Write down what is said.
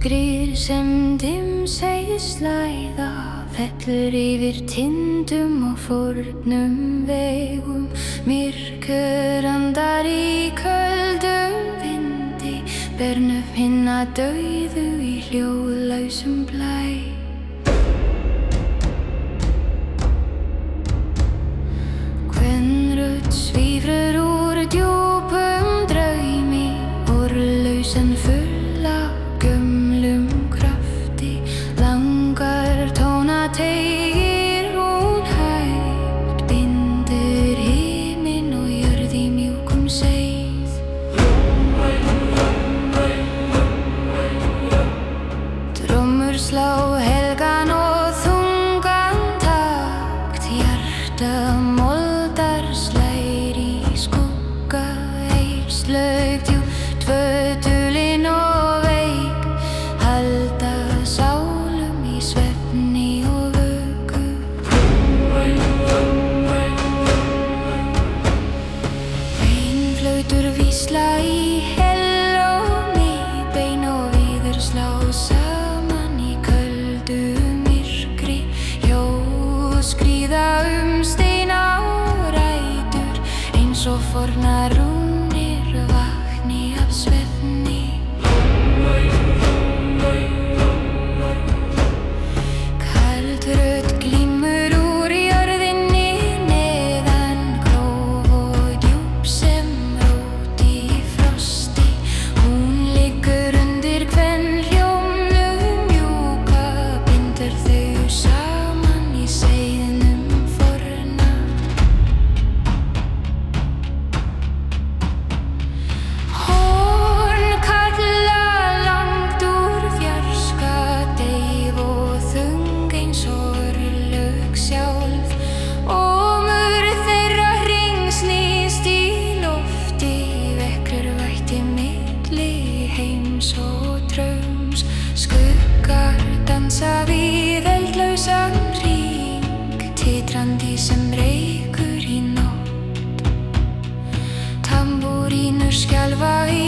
Myrkrið sem dimsegist slæða fellur yfir tindum og fornum vegum. Myrkur andar í köldum vindi, ber nöfn hinna dauðu í hljóðlausum blæ. Kvenrödd svífur úr djúpum draumi, orðlaus en full af gömlum krafti. Langar tóna teygir hún hægt, bindur himinn og jörð í mjúkum seið. Trommur slá helgan og þungan takt, hjarta moldar slær í skugga. Eykslaug djúpt fötulin og veik, halda sálum í svefni og vöku. Einflautur vísla í hellómi, bein og víður slá saman í köldu myrkri. Hljóð skríða steina og rætur, eins og fornar rúnir vakni af svefni. Kald rödd glímur úr jörðinni neðan, gróf og djúp sem rót í frosti. Hún liggur undir kvenhljómnum mjúka, bindur þau saman í seiðnum forna. Horn kalla langt úr fjarska, deyf og þung eins og örlög sjálf. Ómur þeirra hringsnýst í lofti, vekrur vætti milli heims og draums. Skuggar dansa við eldlausan hring, titrandi sem reykur í nótt. Tambúrínur skjálfa í